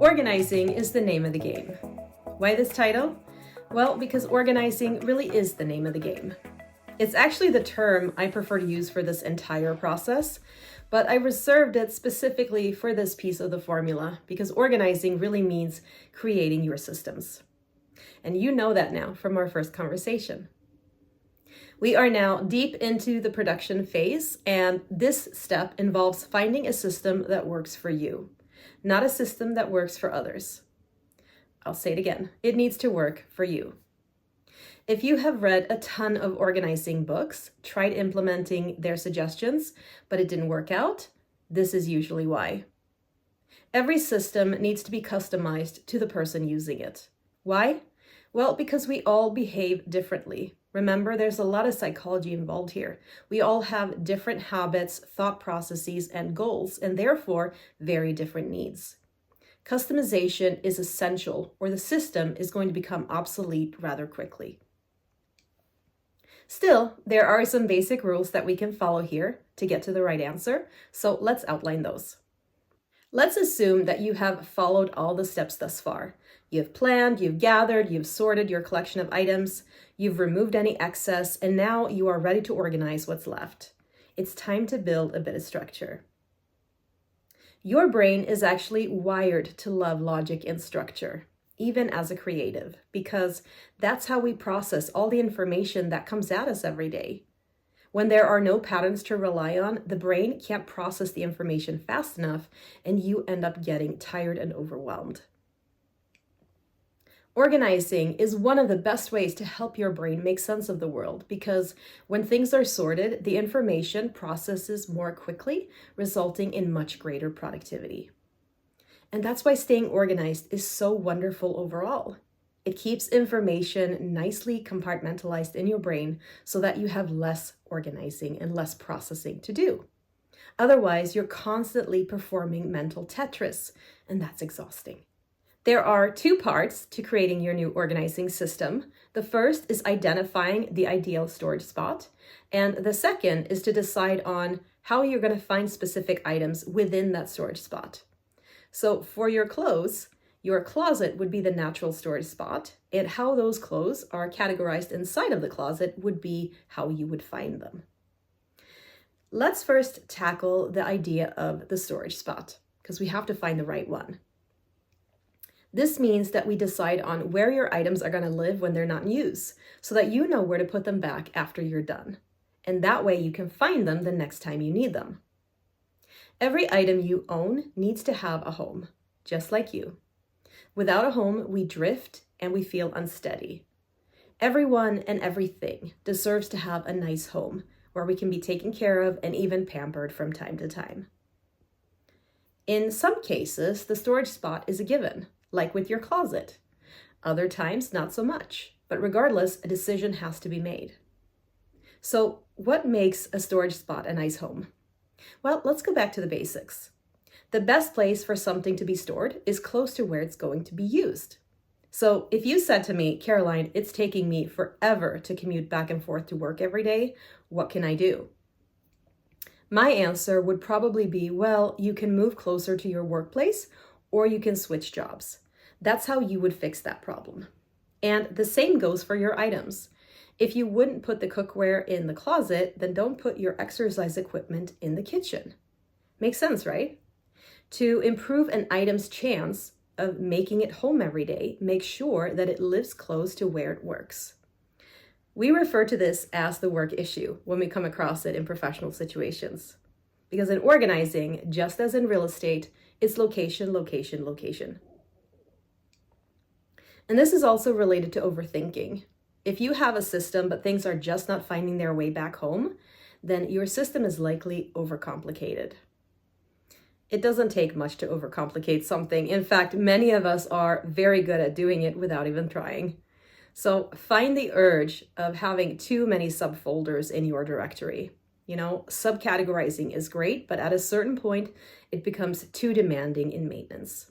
Organizing is the name of the game. Why this title? Well, because organizing really is the name of the game. It's actually the term I prefer to use for this entire process, but I reserved it specifically for this piece of the formula because organizing really means creating your systems. And you know that now from our first conversation. We are now deep into the production phase, and this step involves finding a system that works for you, not a system that works for others. I'll say it again, it needs to work for you. If you have read a ton of organizing books, tried implementing their suggestions, but it didn't work out, this is usually why. Every system needs to be customized to the person using it. Why? Well, because we all behave differently. Remember, there's a lot of psychology involved here. We all have different habits, thought processes, and goals, and therefore very different needs. Customization is essential, or the system is going to become obsolete rather quickly. Still, there are some basic rules that we can follow here to get to the right answer, so let's outline those. Let's assume that you have followed all the steps thus far. You've planned, you've gathered, you've sorted your collection of items, you've removed any excess, and now you are ready to organize what's left. It's time to build a bit of structure. Your brain is actually wired to love logic and structure, even as a creative, because that's how we process all the information that comes at us every day. When there are no patterns to rely on, the brain can't process the information fast enough, and you end up getting tired and overwhelmed. Organizing is one of the best ways to help your brain make sense of the world because when things are sorted, the information processes more quickly, resulting in much greater productivity. And that's why staying organized is so wonderful overall. It keeps information nicely compartmentalized in your brain so that you have less organizing and less processing to do. Otherwise, you're constantly performing mental Tetris, and that's exhausting. There are two parts to creating your new organizing system. The first is identifying the ideal storage spot, and the second is to decide on how you're going to find specific items within that storage spot. So for your clothes, your closet would be the natural storage spot, and how those clothes are categorized inside of the closet would be how you would find them. Let's first tackle the idea of the storage spot, because we have to find the right one. This means that we decide on where your items are going to live when they're not in use, so that you know where to put them back after you're done. And that way you can find them the next time you need them. Every item you own needs to have a home, just like you. Without a home, we drift and we feel unsteady. Everyone and everything deserves to have a nice home where we can be taken care of and even pampered from time to time. In some cases, the storage spot is a given, like with your closet. Other times, not so much, but regardless, a decision has to be made. So what makes a storage spot a nice home? Well, let's go back to the basics. The best place for something to be stored is close to where it's going to be used. So if you said to me, Caroline, it's taking me forever to commute back and forth to work every day, what can I do? My answer would probably be, well, you can move closer to your workplace or you can switch jobs. That's how you would fix that problem. And the same goes for your items. If you wouldn't put the cookware in the closet, then don't put your exercise equipment in the kitchen. Makes sense, right? To improve an item's chance of making it home every day, make sure that it lives close to where it works. We refer to this as the work issue when we come across it in professional situations. Because in organizing, just as in real estate, it's location, location, location. And this is also related to overthinking. If you have a system, but things are just not finding their way back home, then your system is likely overcomplicated. It doesn't take much to overcomplicate something. In fact, many of us are very good at doing it without even trying. So find the urge of having too many subfolders in your directory. Subcategorizing is great, but at a certain point, it becomes too demanding in maintenance.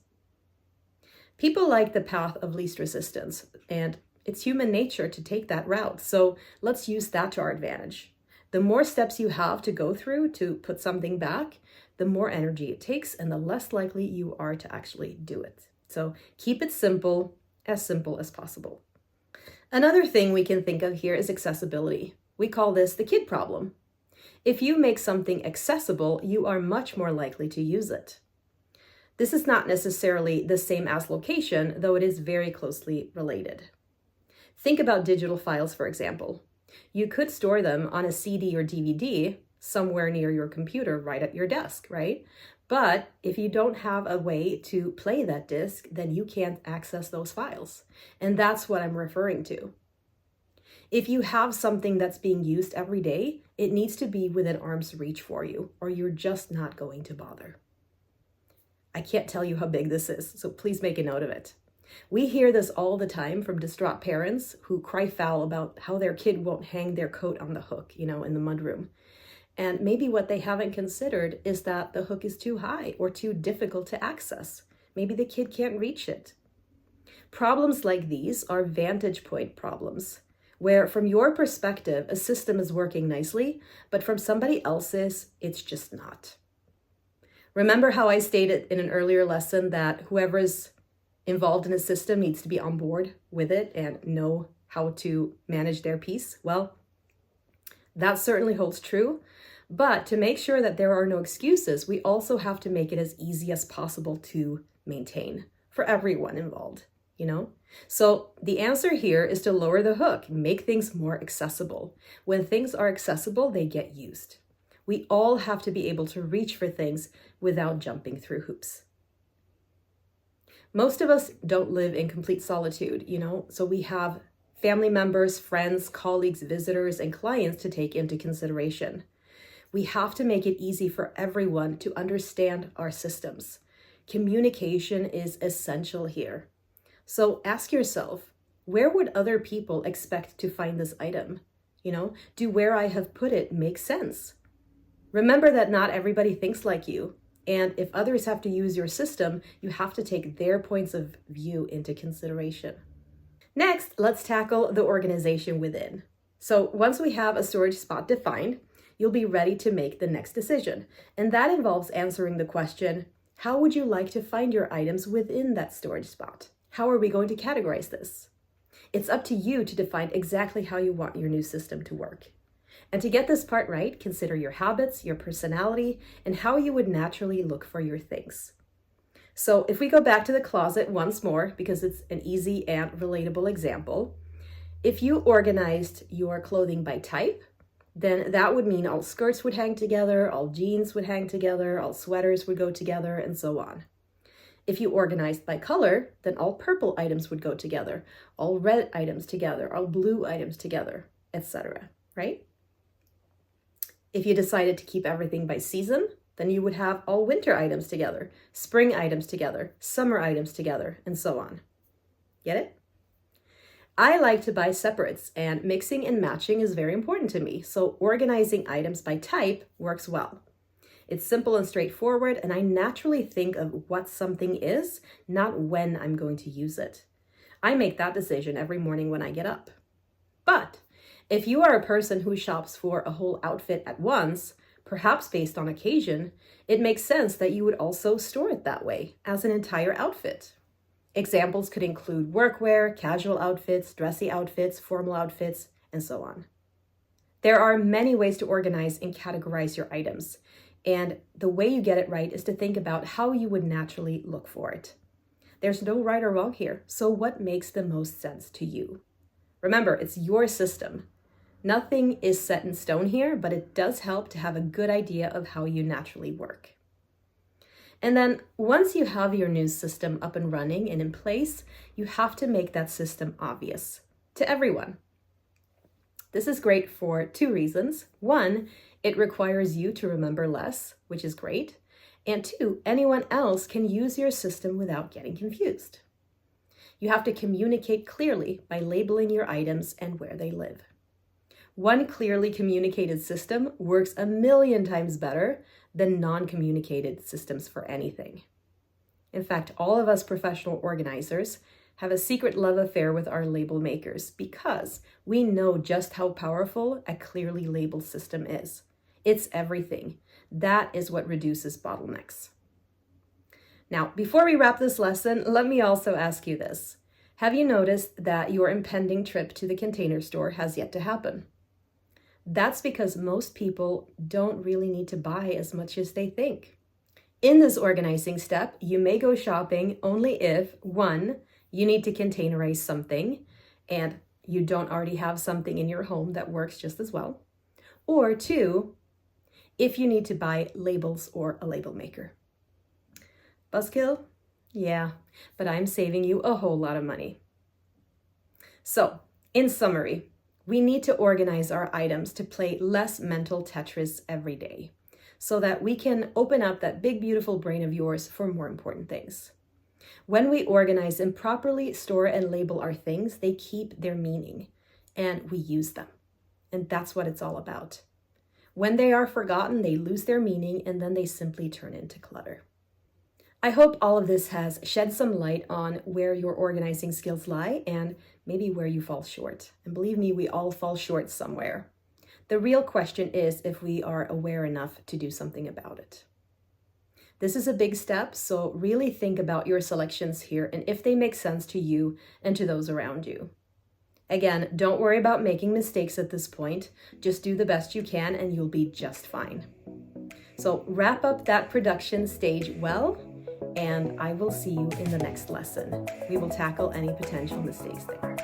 People like the path of least resistance, and it's human nature to take that route. So let's use that to our advantage. The more steps you have to go through to put something back, the more energy it takes and the less likely you are to actually do it. So keep it simple as possible. Another thing we can think of here is accessibility. We call this the kid problem. If you make something accessible, you are much more likely to use it. This is not necessarily the same as location, though it is very closely related. Think about digital files, for example. You could store them on a CD or DVD somewhere near your computer, right at your desk, right? But if you don't have a way to play that disc, then you can't access those files. And that's what I'm referring to. If you have something that's being used every day, it needs to be within arm's reach for you, or you're just not going to bother. I can't tell you how big this is, so please make a note of it. We hear this all the time from distraught parents who cry foul about how their kid won't hang their coat on the hook, in the mudroom. And maybe what they haven't considered is that the hook is too high or too difficult to access. Maybe the kid can't reach it. Problems like these are vantage point problems, where from your perspective, a system is working nicely, but from somebody else's, it's just not. Remember how I stated in an earlier lesson that whoever is involved in a system needs to be on board with it and know how to manage their piece? Well, that certainly holds true. But to make sure that there are no excuses, we also have to make it as easy as possible to maintain for everyone involved, So the answer here is to lower the hook, make things more accessible. When things are accessible, they get used. We all have to be able to reach for things without jumping through hoops. Most of us don't live in complete solitude, so we have family members, friends, colleagues, visitors, and clients to take into consideration. We have to make it easy for everyone to understand our systems. Communication is essential here. So ask yourself, where would other people expect to find this item? Do where I have put it make sense? Remember that not everybody thinks like you. And if others have to use your system, you have to take their points of view into consideration. Next, let's tackle the organization within. So once we have a storage spot defined, you'll be ready to make the next decision. And that involves answering the question, how would you like to find your items within that storage spot? How are we going to categorize this? It's up to you to define exactly how you want your new system to work. And to get this part right, consider your habits, your personality, and how you would naturally look for your things. So if we go back to the closet once more, because it's an easy and relatable example, if you organized your clothing by type, then that would mean all skirts would hang together, all jeans would hang together, all sweaters would go together, and so on. If you organized by color, then all purple items would go together, all red items together, all blue items together, etc., right? If you decided to keep everything by season, then you would have all winter items together, spring items together, summer items together, and so on. Get it? I like to buy separates, and mixing and matching is very important to me, so organizing items by type works well. It's simple and straightforward, and I naturally think of what something is, not when I'm going to use it. I make that decision every morning when I get up. But if you are a person who shops for a whole outfit at once, perhaps based on occasion, it makes sense that you would also store it that way, as an entire outfit. Examples could include workwear, casual outfits, dressy outfits, formal outfits, and so on. There are many ways to organize and categorize your items, and the way you get it right is to think about how you would naturally look for it. There's no right or wrong here, so what makes the most sense to you? Remember, it's your system. Nothing is set in stone here, but it does help to have a good idea of how you naturally work. And then once you have your new system up and running and in place, you have to make that system obvious to everyone. This is great for two reasons. One, it requires you to remember less, which is great. And two, anyone else can use your system without getting confused. You have to communicate clearly by labeling your items and where they live. One clearly communicated system works 1,000,000 times better than non-communicated systems for anything. In fact, all of us professional organizers have a secret love affair with our label makers because we know just how powerful a clearly labeled system is. It's everything. That is what reduces bottlenecks. Now, before we wrap this lesson, let me also ask you this. Have you noticed that your impending trip to the container store has yet to happen? That's because most people don't really need to buy as much as they think. In this organizing step, you may go shopping only if, 1, you need to containerize something and you don't already have something in your home that works just as well, or 2, if you need to buy labels or a label maker. Buzzkill? Yeah, but I'm saving you a whole lot of money. So, in summary, we need to organize our items to play less mental Tetris every day so that we can open up that big, beautiful brain of yours for more important things. When we organize and properly store and label our things, they keep their meaning and we use them. And that's what it's all about. When they are forgotten, they lose their meaning and then they simply turn into clutter. I hope all of this has shed some light on where your organizing skills lie and maybe where you fall short. And believe me, we all fall short somewhere. The real question is if we are aware enough to do something about it. This is a big step, so really think about your selections here and if they make sense to you and to those around you. Again, don't worry about making mistakes at this point. Just do the best you can and you'll be just fine. So wrap up that production stage well, and I will see you in the next lesson. We will tackle any potential mistakes there.